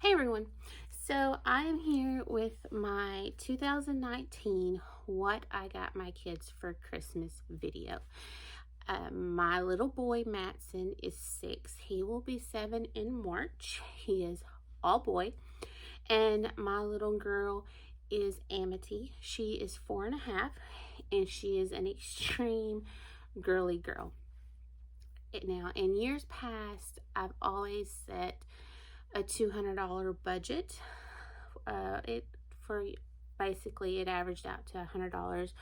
Hey everyone, so I'm here with my 2019 What I Got My Kids for Christmas video. My little boy Matson is 6. He will be 7 in March. He is all boy. And my little girl is Amity. She is 4.5 and she is an extreme girly girl. Now, in years past, I've always set a $200 budget. It averaged out to $100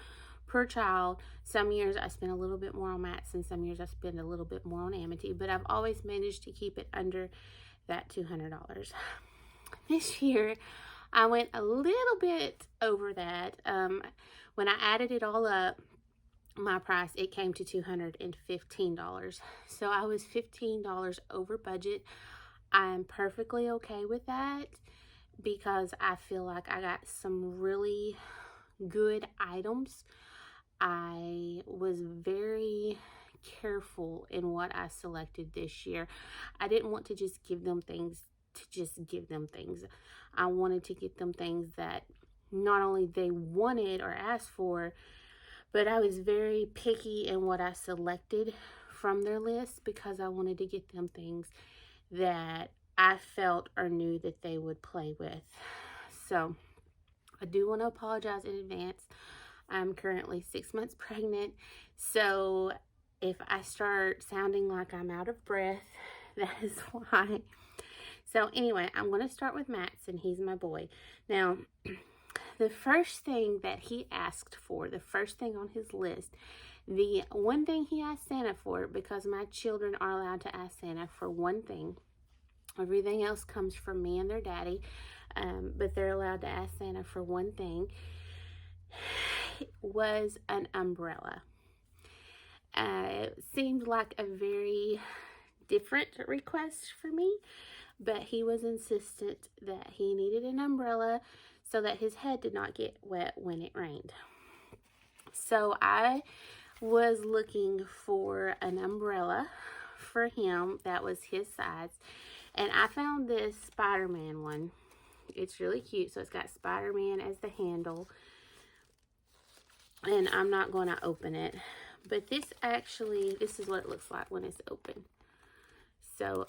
per child. Some years I spend a little bit more on Mats, and some years I spend a little bit more on Amity, but I've always managed to keep it under that $200. This year I went a little bit over that. When I added it all up, my price, it came to $215. So I was $15 over budget. I'm perfectly okay with that because I feel like I got some really good items. I was very careful in what I selected this year. I didn't want to just give them things to just give them things. I wanted to get them things that not only they wanted or asked for, but I was very picky in what I selected from their list because I wanted to get them things that I felt or knew that they would play with. So I do want to apologize in advance. I'm currently 6 months pregnant, so if I start sounding like I'm out of breath, that is why. So anyway, I'm going to start with Max, and he's my boy. Now, the first thing that he asked for, the first thing on his list, the one thing he asked Santa for, because my children are allowed to ask Santa for one thing. Everything else comes from me and their daddy, but they're allowed to ask Santa for one thing, was an umbrella. It seemed like a very different request for me, but he was insistent that he needed an umbrella so that his head did not get wet when it rained. So I was looking for an umbrella for him that was his size, and I found this Spider-Man one. It's really cute. So it's got Spider-Man as the handle, and I'm not going to open it, but this is what it looks like when it's open. So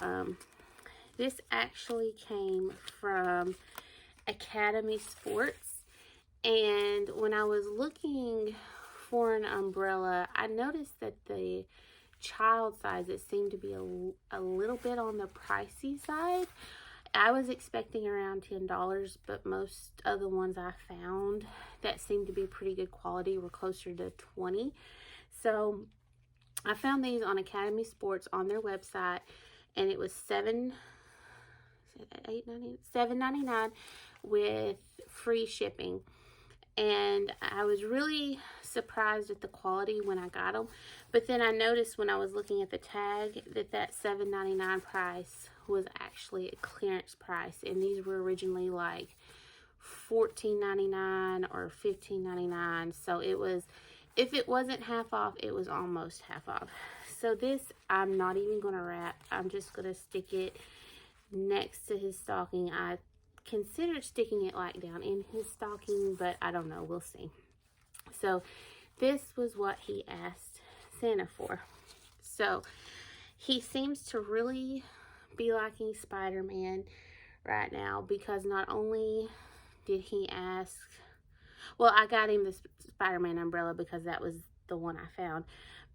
this actually came from Academy Sports, and when I was looking for an umbrella, I noticed that the child size, it seemed to be a little bit on the pricey side. I was expecting around $10, but most of the ones I found that seemed to be pretty good quality were closer to $20. So I found these on Academy Sports on their website, and it was $7.99 with free shipping. And I was really surprised at the quality when I got them. But then I noticed when I was looking at the tag that $7.99 price was actually a clearance price. And these were originally like $14.99 or $15.99. So it was, if it wasn't half off, it was almost half off. So this, I'm not even going to wrap. I'm just going to stick it next to his stocking. I considered sticking it like down in his stocking, but I don't know, we'll see. So this was what he asked Santa for. So he seems to really be liking Spider-Man right now, because not only did he ask, well, I got him the Spider-Man umbrella because that was the one I found,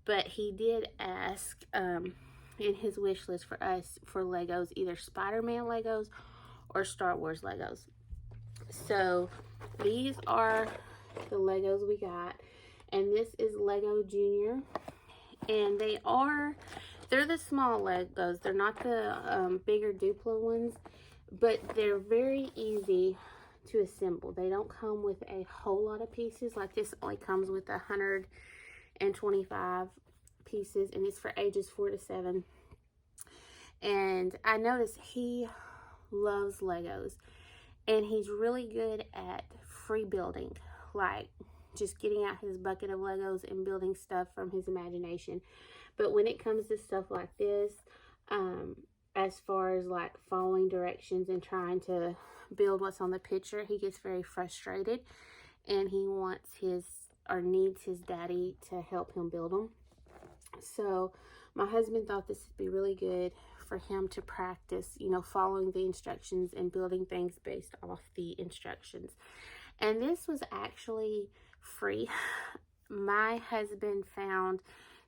but he did ask in his wish list for us for Legos, either Spider-Man Legos or Star Wars Legos. So these are the Legos we got, and this is Lego Junior, and they're the small Legos. They're not the bigger Duplo ones, but they're very easy to assemble. They don't come with a whole lot of pieces. Like this only comes with 125 pieces, and it's for ages 4 to 7. And I noticed he loves Legos, and he's really good at free building, like just getting out his bucket of Legos and building stuff from his imagination. But when it comes to stuff like this, as far as like following directions and trying to build what's on the picture. He gets very frustrated and he wants his or needs his daddy to help him build them. So my husband thought this would be really good for him to practice, you know, following the instructions and building things based off the instructions. And this was actually free. My husband found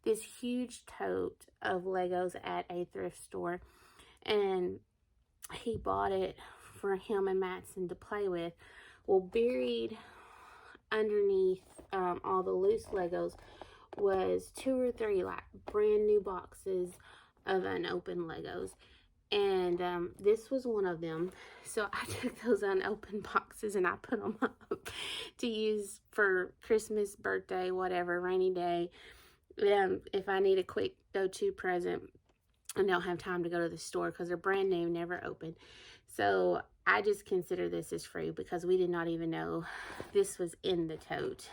this huge tote of Legos at a thrift store, and he bought it for him and Matson to play with. Well, buried underneath all the loose Legos was 2 or 3 like brand new boxes of unopened Legos, and this was one of them. So I took those unopened boxes and I put them up to use for Christmas, birthday, whatever, rainy day, if I need a quick go-to present and don't have time to go to the store because they're brand new, never opened. So I just consider this as free because we did not even know this was in the tote.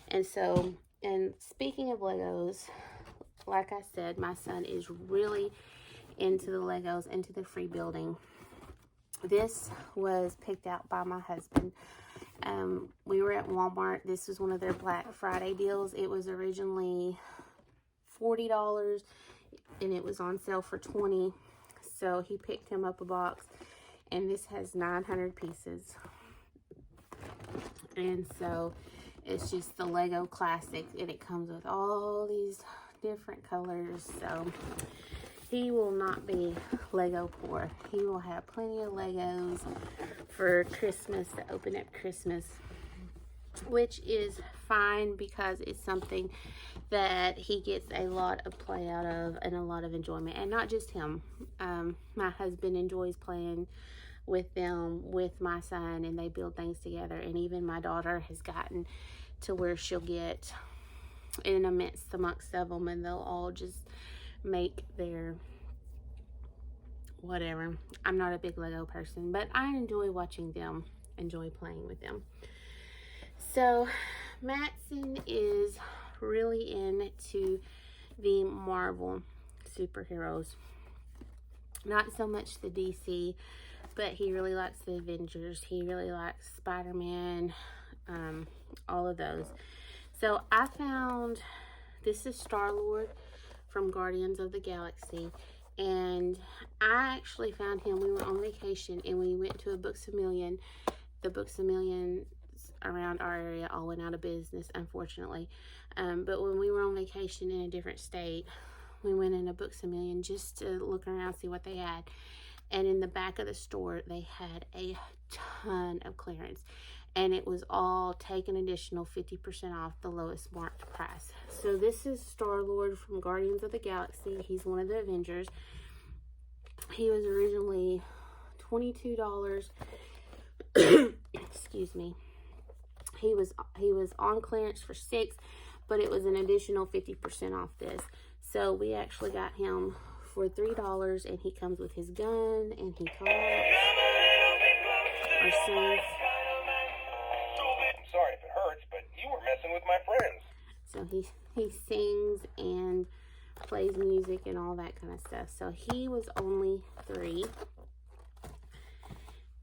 And so, and speaking of Legos, like I said, my son is really into the Legos, into the free building. This was picked out by my husband. We were at Walmart. This was one of their Black Friday deals. It was originally $40 and it was on sale for $20. So he picked him up a box, and this has 900 pieces. And so it's just the Lego Classics, and it comes with all these different colors. So he will not be Lego poor. He will have plenty of Legos for Christmas, to open at Christmas, which is fine because it's something that he gets a lot of play out of and a lot of enjoyment. And not just him. My husband enjoys playing with them, with my son, and they build things together. And even my daughter has gotten to where she'll get in amongst of them, and they'll all just make their whatever. I'm not a big Lego person, but I enjoy watching them, enjoy playing with them. So Matson is really into the Marvel superheroes. Not so much the DC, but he really likes the Avengers. He really likes Spider-Man, all of those. So I found, this is Star-Lord from Guardians of the Galaxy. And I actually found him, we were on vacation and we went to a Books-A-Million. The Books-A-Million around our area all went out of business, unfortunately. But when we were on vacation in a different state, we went in a Books-A-Million just to look around, see what they had. And in the back of the store, they had a ton of clearance. And it was all take an additional 50% off the lowest marked price. So this is Star-Lord from Guardians of the Galaxy. He's one of the Avengers. He was originally $22. Excuse me. He was on clearance for $6, but it was an additional 50% off this. So we actually got him for $3, and he comes with his gun, and he talks or sings. I'm sorry if it hurts, but you were messing with my friends. So he sings and plays music and all that kind of stuff. So he was only $3.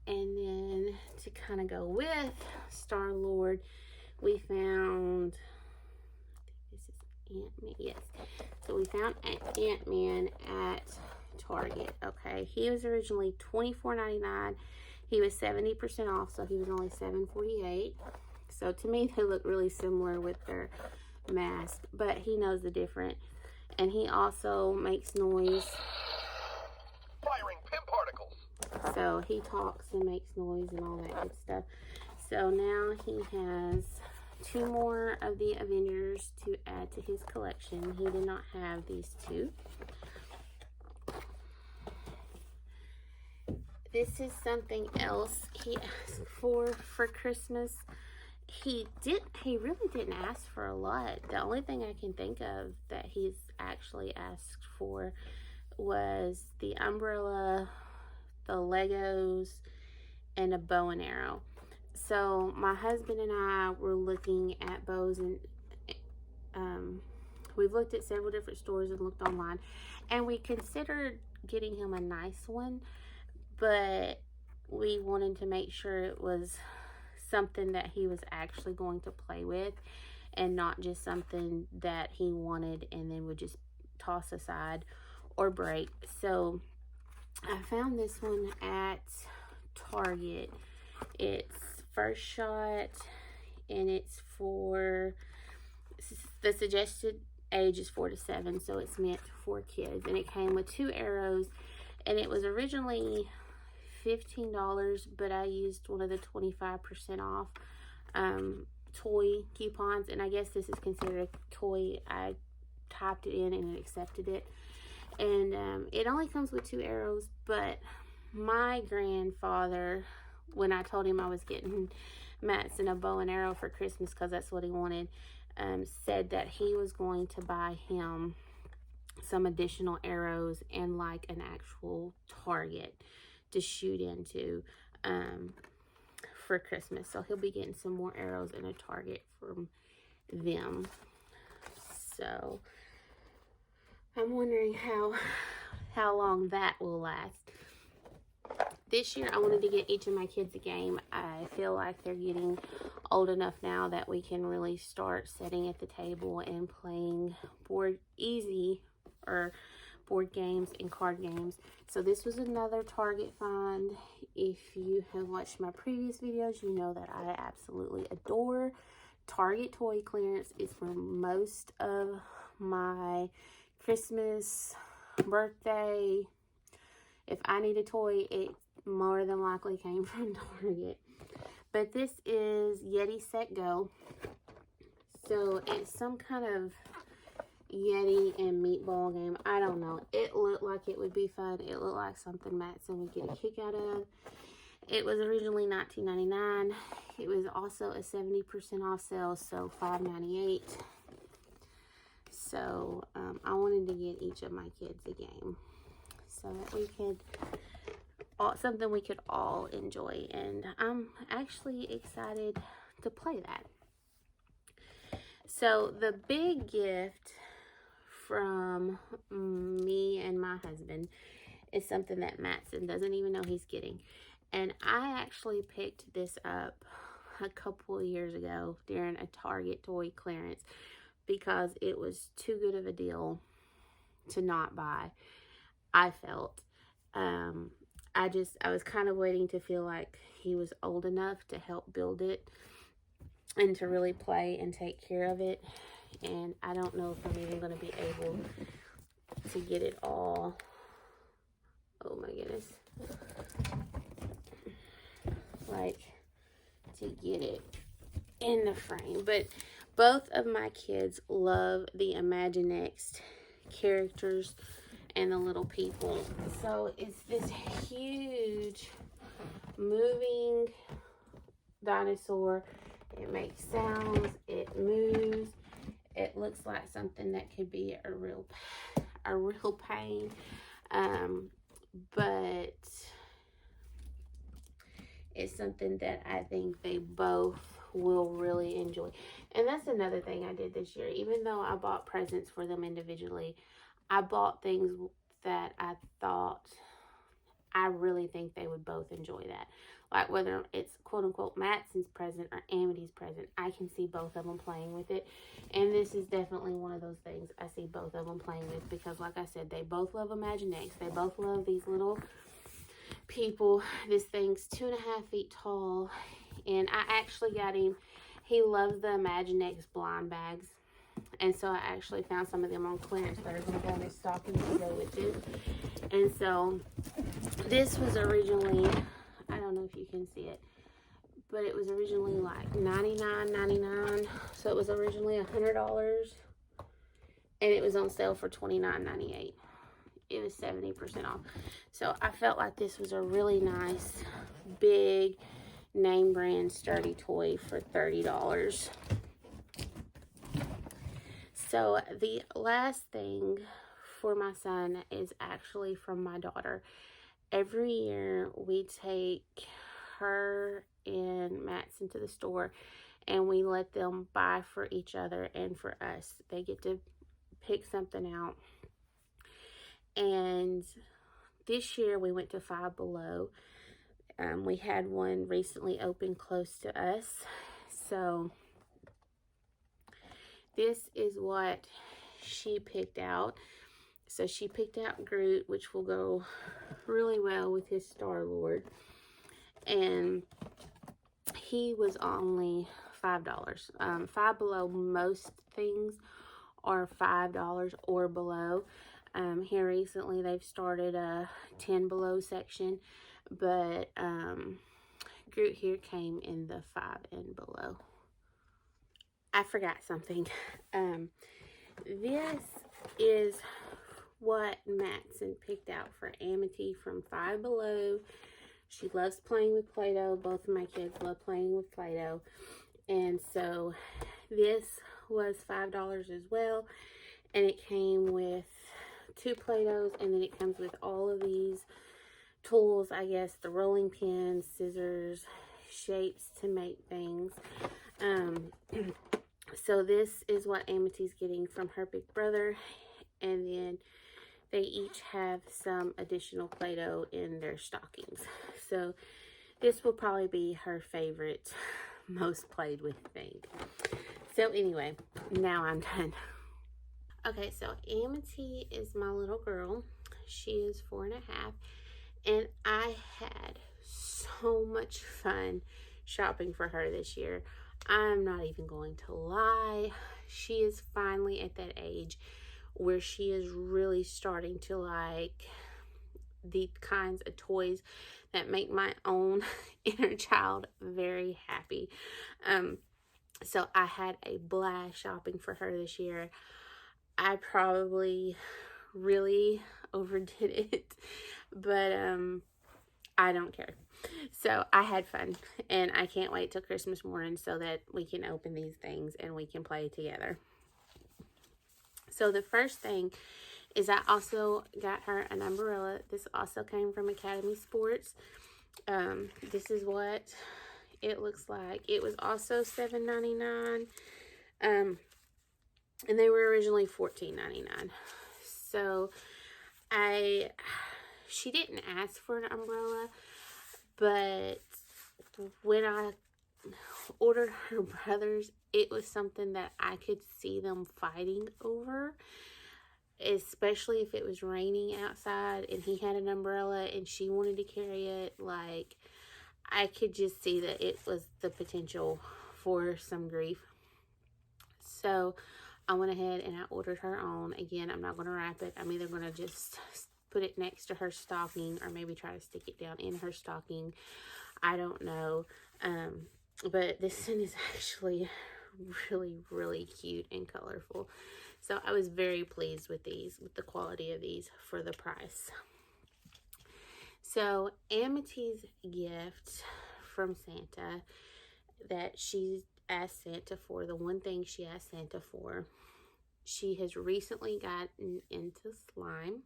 And then to kind of go with Star-Lord, we found, I think this is Ant-Man, yes. So we found Ant-Man at Target, okay. He was originally $24.99. He was 70% off, so he was only $7.48. So to me, they look really similar with their mask, but he knows the difference. And he also makes noise. Firing pin particles. So he talks and makes noise and all that good stuff. So now he has 2 more of the Avengers to add to his collection. He did not have these 2. This is something else he asked for Christmas. He really didn't ask for a lot. The only thing I can think of that he's actually asked for was the umbrella, the Legos, and a bow and arrow. So my husband and I were looking at bows, and we've looked at several different stores and looked online, and we considered getting him a nice one, but we wanted to make sure it was something that he was actually going to play with and not just something that he wanted and then would just toss aside or break. So I found this one at Target. It's First Shot, and it's for the suggested age is 4 to 7, so it's meant for kids. And it came with 2 arrows, and it was originally $15, but I used one of the 25% off toy coupons, and I guess this is considered a toy. I typed it in and it accepted it, and it only comes with 2 arrows. But my grandfather, when I told him I was getting Matson a bow and arrow for Christmas because that's what he wanted, said that he was going to buy him some additional arrows and like an actual target to shoot into for Christmas. So he'll be getting some more arrows and a target from them. So I'm wondering how long that will last. This year I wanted to get each of my kids a game. I feel like they're getting old enough now that we can really start sitting at the table and playing board games and card games. So this was another Target find. If you have watched my previous videos, you know that I absolutely adore Target toy clearance. It's for most of my Christmas, birthday. If I need a toy, it more than likely came from Target. But this is Yeti Set Go. So it's some kind of Yeti and meatball game. I don't know. It looked like it would be fun. It looked like something Matson would get a kick out of. It was originally $19.99. It was also a 70% off sale, so $5.98. So I wanted to get each of my kids a game so that we could something we could all enjoy, and I'm actually excited to play that. So the big gift from me and my husband is something that Matson doesn't even know he's getting, and I actually picked this up a couple of years ago during a Target toy clearance because it was too good of a deal to not buy, I felt. I was kind of waiting to feel like he was old enough to help build it and to really play and take care of it. And I don't know if I'm even going to be able to get it all. Oh my goodness. Like, to get it in the frame. But both of my kids love the Imaginext characters and the little people. So it's this huge moving dinosaur. It makes sounds, it moves, it looks like something that could be a real pain, but it's something that I think they both will really enjoy. And that's another thing I did this year. Even though I bought presents for them individually, I bought things that I really think they would both enjoy that. Like whether it's quote unquote Matson's present or Amity's present, I can see both of them playing with it. And this is definitely one of those things I see both of them playing with because, like I said, they both love Imaginext. They both love these little people. This thing's 2.5 feet tall. And I actually got him, he loves the Imaginext blind bags. And so I actually found some of them on clearance that are going to go in his stockings to go with it. And so this was originally, I don't know if you can see it, but it was originally like $99.99. So it was originally $100, and it was on sale for $29.98. It was 70% off. So I felt like this was a really nice, big, name brand, sturdy toy for $30. So the last thing for my son is actually from my daughter. Every year we take her and Matson to the store and we let them buy for each other and for us. They get to pick something out. And this year we went to Five Below. We had one recently open close to us. So this is what she picked out. So she picked out Groot, which will go really well with his Star-Lord. And he was only $5. Five Below, most things are $5 or below. Here recently they've started a 10 below section, but Groot here came in the 5 and below. I forgot something. This is what Matson picked out for Amity from Five Below. She loves playing with Play-Doh. Both of my kids love playing with Play-Doh. And so this was $5 as well. And it came with 2 Play-Dohs, and then it comes with all of these tools, I guess, the rolling pins, scissors, shapes to make things. So this is what Amity's getting from her big brother, and then they each have some additional Play-Doh in their stockings. So this will probably be her favorite, most played with thing. So anyway, now I'm done. Okay, so Amity is my little girl. She is 4.5, and I had so much fun shopping for her this year. I'm not even going to lie. She is finally at that age where she is really starting to like the kinds of toys that make my own inner child very happy. So I had a blast shopping for her this year. I probably really overdid it, but I don't care. So I had fun, and I can't wait till Christmas morning so that we can open these things and we can play together. So the first thing is I also got her an umbrella. This also came from Academy Sports. This is what it looks like. It was also $7.99. And they were originally $14.99. So she didn't ask for an umbrella, but when I ordered her brother's, it was something that I could see them fighting over, especially if it was raining outside and he had an umbrella and she wanted to carry it. Like, I could just see that it was the potential for some grief. So I went ahead and I ordered her own. Again, I'm not going to wrap it. I'm either going to just put it next to her stocking or maybe try to stick it down in her stocking. I don't know. But this one is actually really, really cute and colorful. So I was very pleased with these, with the quality of these for the price. So Amity's gift from Santa that she asked Santa for, the one thing she asked Santa for, she has recently gotten into slime.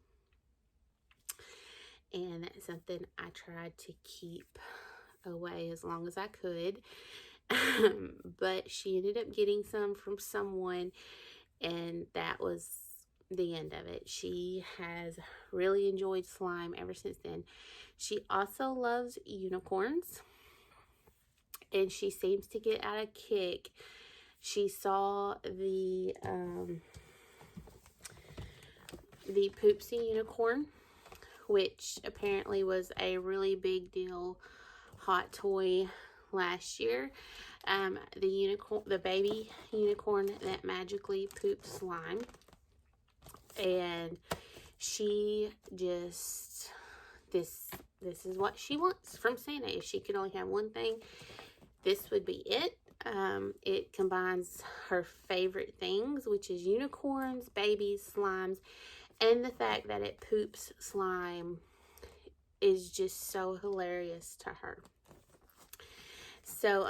And that's something I tried to keep away as long as I could. But she ended up getting some from someone, and that was the end of it. She has really enjoyed slime ever since then. She also loves unicorns, and she seems to get out a kick. She saw the Poopsie unicorn, which apparently was a really big deal hot toy last year. The baby unicorn that magically poops slime, and she just this is what she wants from Santa. If she could only have one thing, this would be it. It combines her favorite things, which is unicorns, babies, slimes, and the fact that it poops slime is just so hilarious to her. So,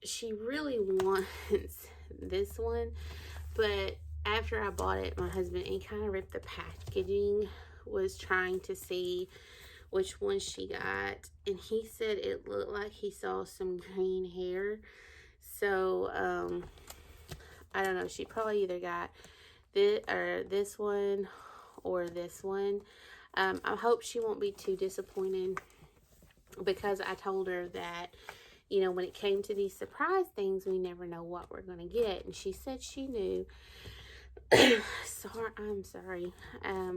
she really wants this one, but after I bought it, my husband, he kind of ripped the packaging, was trying to see which one she got, and he said it looked like he saw some green hair. So, I don't know, she probably either got this one or this one. I hope she won't be too disappointed, because I told her that, when it came to these surprise things, we never know what we're going to get. And she said she knew. I'm sorry. I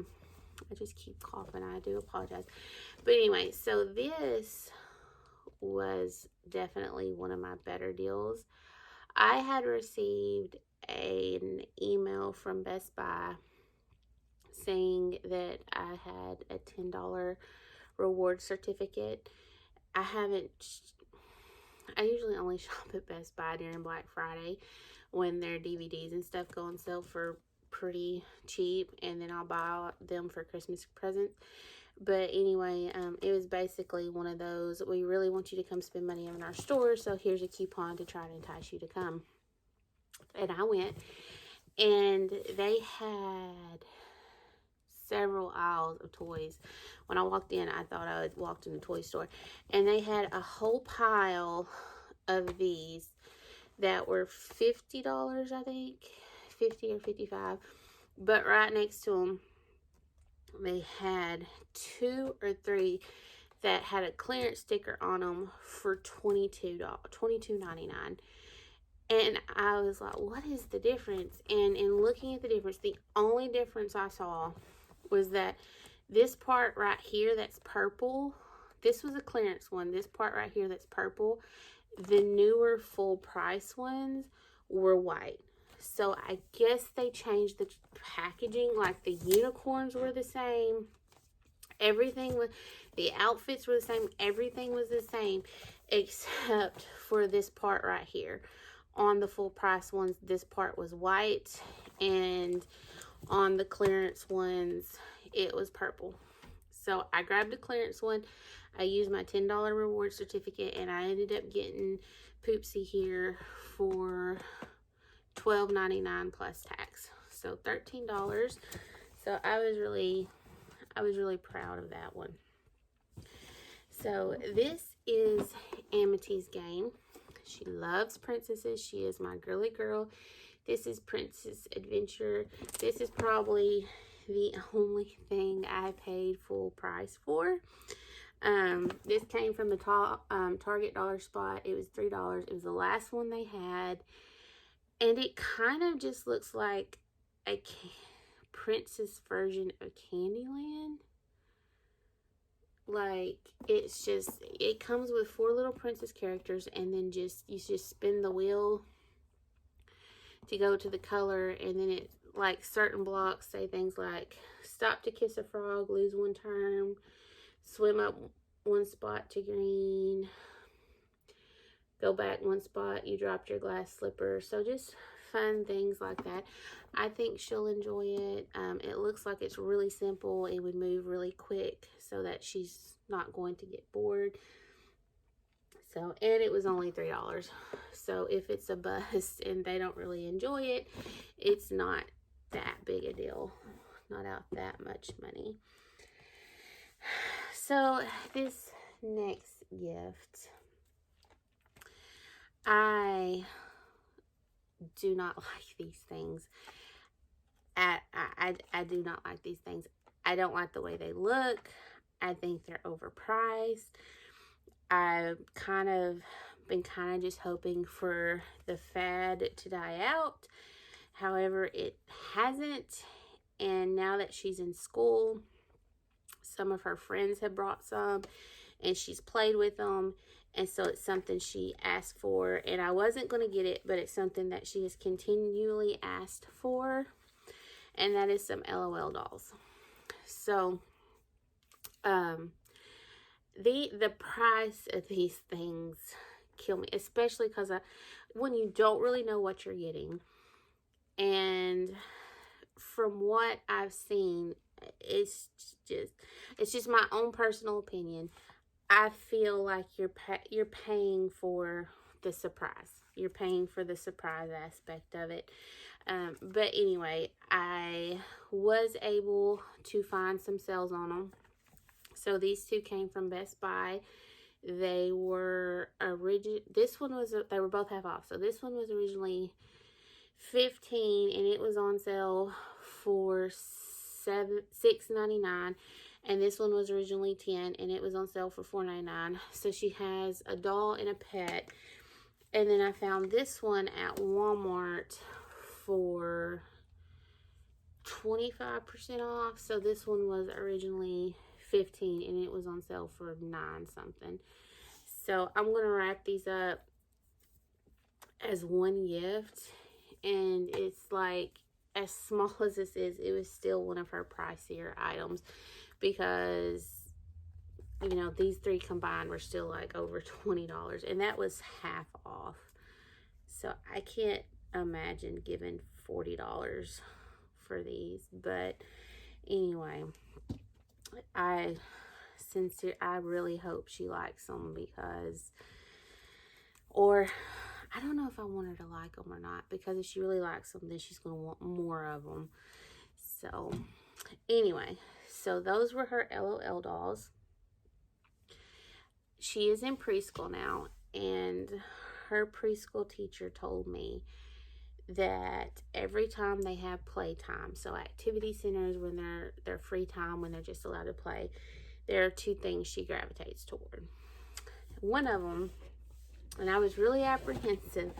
just keep coughing. I do apologize. But anyway, so this was definitely one of my better deals. I had received an email from Best Buy saying that I had a $10 reward certificate. I haven't, I usually only shop at Best Buy during Black Friday when their DVDs and stuff go on sale for pretty cheap, and then I'll buy them for Christmas presents. But anyway, it was basically one of those, we really want you to come spend money in our store, so here's a coupon to try to entice you to come. And I went, and they had several aisles of toys. When I walked in, I thought I had walked in a toy store. And they had a whole pile of these that were $50, I think. 50 or 55. But right next to them, they had 2 or 3 that had a clearance sticker on them for $22.99. And I was like, what is the difference? And in looking at the difference, the only difference I saw was that this part right here that's purple, this was a clearance one. This part right here that's purple, the newer full price ones were white. So I guess they changed the packaging. Like the unicorns were the same. Everything was, the outfits were the same. Everything was the same except for this part right here. On the full price ones, this part was white, and on the clearance ones, it was purple. So I grabbed the clearance one. I used my $10 reward certificate, and I ended up getting Poopsie here for $12.99 plus tax. So $13. So I was really proud of that one. So this is Amity's game. She loves princesses. She is my girly girl. This is Princess Adventure. This is probably the only thing I paid full price for. This came from the Target dollar spot. It was $3. It was the last one they had. And it kind of just looks like a princess version of Candyland. Like, it's just, it comes with 4 little princess characters, and then you just spin the wheel to go to the color, and then it, like, certain blocks say things like stop to kiss a frog, lose 1 turn, swim up 1 spot to green, go back 1 spot, you dropped your glass slipper. So just fun things like that. I think she'll enjoy it. It looks like it's really simple. It would move really quick so that she's not going to get bored. So, and it was only $3. So if it's a bust and they don't really enjoy it, it's not that big a deal. Not out that much money. So this next gift, I do not like these things. I do not like these things. I don't like the way they look. I think they're overpriced. I've been just hoping for the fad to die out. However, it hasn't. And now that she's in school, some of her friends have brought some, and she's played with them. And so it's something she asked for, and I wasn't going to get it, but it's something that she has continually asked for, and that is some LOL dolls. So, the price of these things kill me, especially because when you don't really know what you're getting, and from what I've seen, it's just my own personal opinion. I feel like you're paying for the surprise. You're paying for the surprise aspect of it. But anyway, I was able to find some sales on them. So these 2 came from Best Buy. They were they were both half off. So this one was originally $15, and it was on sale for $6.99. and this one was originally 10, and it was on sale for $4.99. So she has a doll and a pet. And then I found this one at Walmart for 25% off. So this one was originally 15, and it was on sale for 9 something. So I'm going to wrap these up as one gift, and it's like, as small as this is, it was still one of her pricier items, because these 3 combined were still like over $20, and that was half off. So I can't imagine giving $40 for these. But anyway, I really hope she likes them, because, or I don't know if I want her to like them or not, because if she really likes them, then she's going to want more of them. So anyway, so those were her LOL dolls. She is in preschool now, and her preschool teacher told me that every time they have playtime, so activity centers, when their free time, when they're just allowed to play, there are 2 things she gravitates toward. One of them, and I was really apprehensive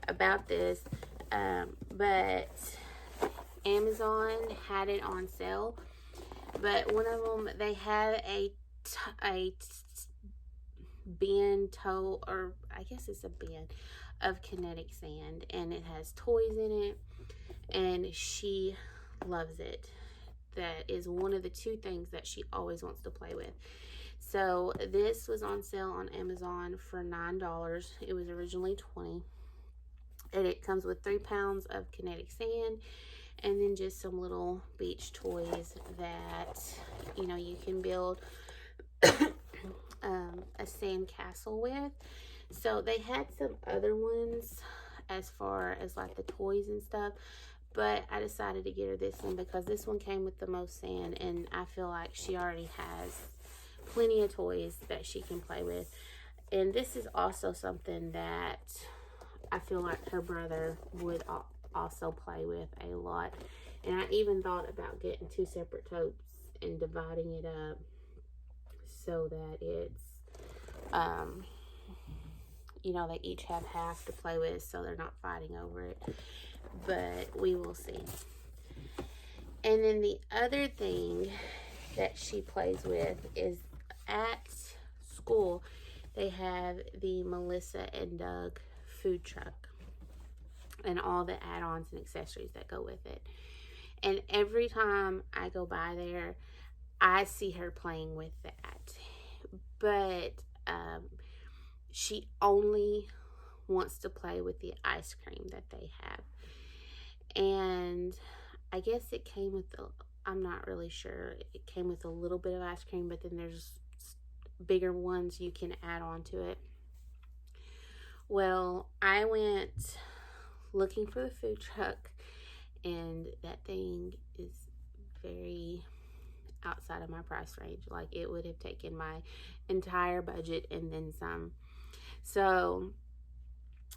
about this, but Amazon had it on sale. But one of them, they had a bin tote, or I guess it's a bin of kinetic sand, and it has toys in it, and she loves it. That is one of the 2 things that she always wants to play with. So this was on sale on Amazon for $9. It was originally $20, and it comes with 3 pounds of kinetic sand, and then just some little beach toys that you can build a sand castle with. So they had some other ones as far as like the toys and stuff, but I decided to get her this one because this one came with the most sand, and I feel like she already has plenty of toys that she can play with. And this is also something that I feel like her brother would also play with a lot. And I even thought about getting 2 separate totes and dividing it up so that it's they each have half to play with, so they're not fighting over it. But we will see. And then the other thing that she plays with is, at school they have the Melissa and Doug food truck and all the add-ons and accessories that go with it. And every time I go by there, I see her playing with that. But she only wants to play with the ice cream that they have. And I guess it came with I'm not really sure. It came with a little bit of ice cream, but then there's bigger ones you can add on to it. Well, I went looking for the food truck, and that thing is very outside of my price range. Like, it would have taken my entire budget and then some. So,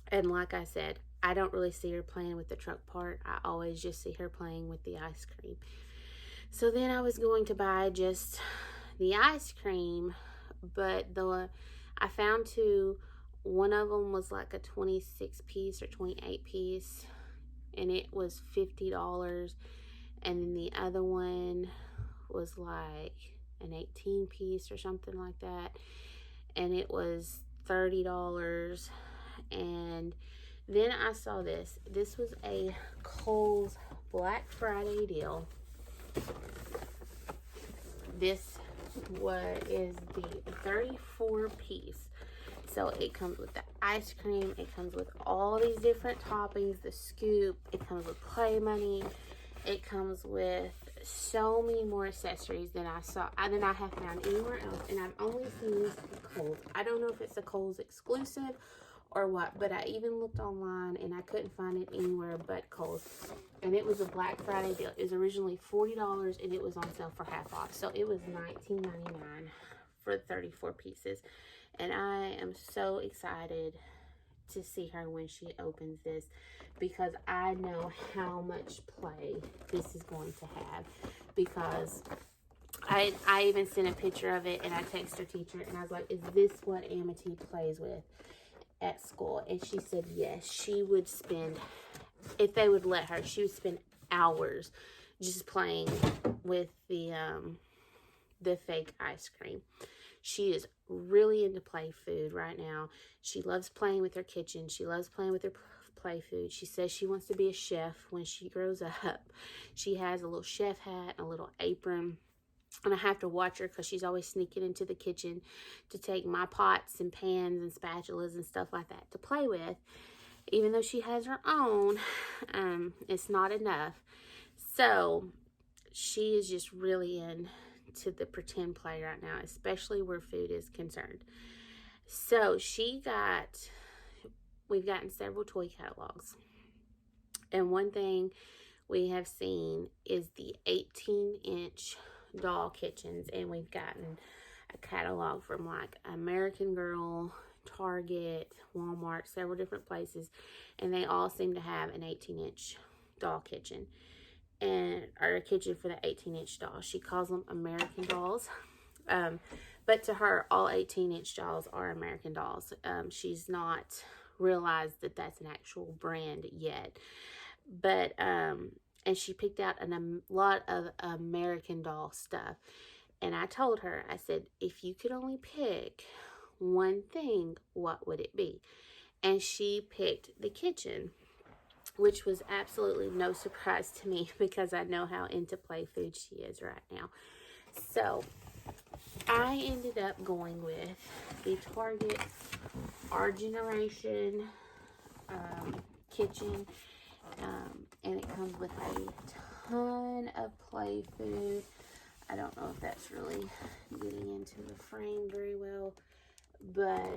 and like I said, I don't really see her playing with the truck part. I always just see her playing with the ice cream. So then I was going to buy just the ice cream, but I found 2. One of them was like a 26 piece or 28 piece, and it was $50. And then the other one was like an 18 piece or something like that, and it was $30. And then I saw this. This was a Kohl's Black Friday deal. This is the 34 piece. So it comes with the ice cream. It comes with all these different toppings, the scoop. It comes with play money. It comes with so many more accessories than I have found anywhere else. And I've only seen this at Kohl's. I don't know if it's a Kohl's exclusive or what, but I even looked online and I couldn't find it anywhere but Kohl's. And it was a Black Friday deal. It was originally $40, and it was on sale for half off. So it was $19.99 for 34 pieces. And I am so excited to see her when she opens this, because I know how much play this is going to have, because I even sent a picture of it, and I texted her teacher, and I was like, is this what Amity plays with at school? And she said yes. She would spend, if they would let her, she would spend hours just playing with the fake ice cream. She is really into play food right now. She loves playing with her kitchen. She loves playing with her play food. She says she wants to be a chef when she grows up. She has a little chef hat and a little apron. And I have to watch her because she's always sneaking into the kitchen to take my pots and pans and spatulas and stuff like that to play with. Even though she has her own, it's not enough. So she is just really into the pretend play right now, especially where food is concerned. So we've gotten several toy catalogs. And one thing we have seen is the 18-inch doll kitchens, and we've gotten a catalog from like American Girl, Target, Walmart, several different places, and they all seem to have an 18-inch doll kitchen, and or a kitchen for the 18-inch dolls. She calls them American dolls. But to her, all 18-inch dolls are American dolls. She's not realized that that's an actual brand yet. But and she picked out a lot of American doll stuff. And I told her, I said, if you could only pick one thing, what would it be? And she picked the kitchen, which was absolutely no surprise to me because I know how into play food she is right now. So I ended up going with the Target Our Generation kitchen, and it comes with a ton of play food. I don't know if that's really getting into the frame very well, but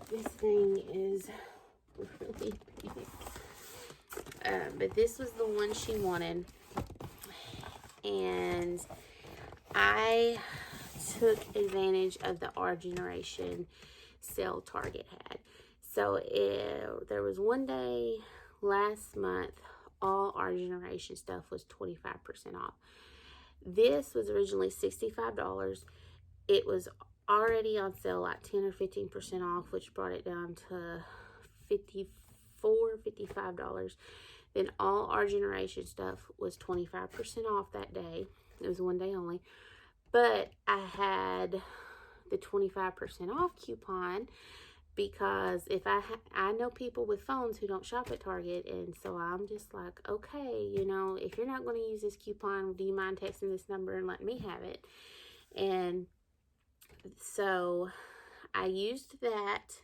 this thing is really big. But this was the one she wanted, and I took advantage of the Our Generation sale Target had. So there was one day last month, all Our Generation stuff was 25% off. This was originally $65. It was already on sale like 10 or 15% off, which brought it down to $54, $55. Then all Our Generation stuff was 25% off that day. It was one day only. But I had the 25% off coupon because if I know people with phones who don't shop at Target, and so I'm just like, okay, if you're not going to use this coupon, do you mind texting this number and letting me have it? And so I used that,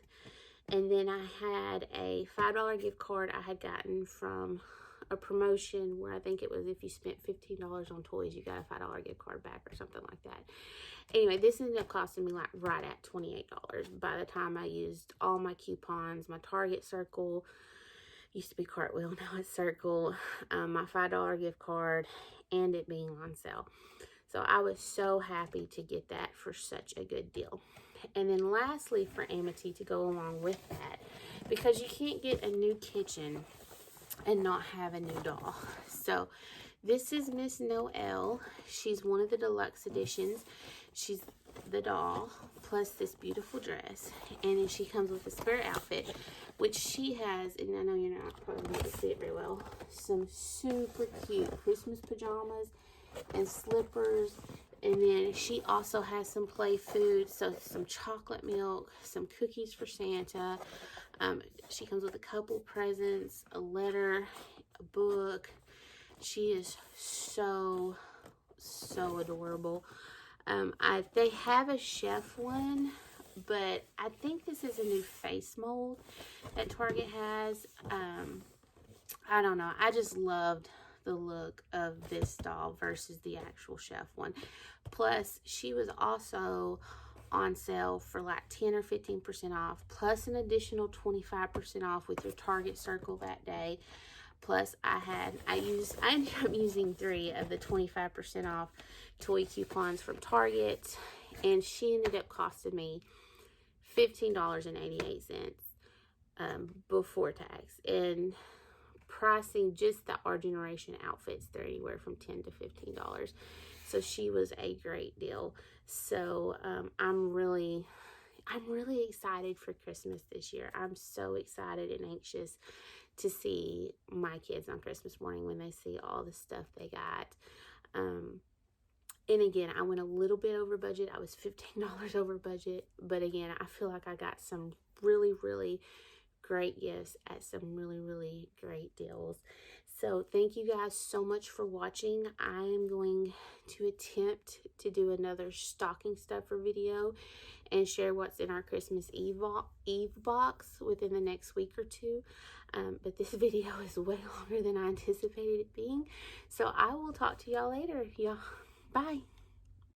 and then I had a $5 gift card I had gotten from a promotion where I think it was if you spent $15 on toys, you got a $5 gift card back or something like that. Anyway, this ended up costing me like right at $28 by the time I used all my coupons, my Target Circle, used to be Cartwheel, now it's Circle, my $5 gift card, and it being on sale. So I was so happy to get that for such a good deal. And then lastly, for Amity, to go along with that, because you can't get a new kitchen and not have a new doll. So this is Miss Noelle. She's one of the deluxe editions. She's the doll plus this beautiful dress, and then she comes with a spare outfit, which she has, and I know you're not probably able to see it very well, some super cute Christmas pajamas and slippers. And then she also has some play food, so some chocolate milk, some cookies for Santa. She comes with a couple presents, a letter, a book. She is so adorable. They have a chef one, but I think this is a new face mold that Target has. I don't know. I just loved the look of this doll versus the actual chef one. Plus, she was also on sale for like 10 or 15% off, plus an additional 25% off with your Target Circle that day. Plus, I ended up using 3 of the 25% off toy coupons from Target, and she ended up costing me $15.88 before tax. And pricing, just the Our Generation outfits, they're anywhere from $10 to $15. So she was a great deal. So I'm really excited for Christmas this year. I'm so excited and anxious to see my kids on Christmas morning when they see all the stuff they got. And again, I went a little bit over budget. I was $15 over budget. But again, I feel like I got some really great gifts at some really great deals. So thank you guys so much for watching. I am going to attempt to do another stocking stuffer video and share what's in our Christmas Eve box within the next week or two. But this video is way longer than I anticipated it being. So I will talk to y'all later. Y'all, bye.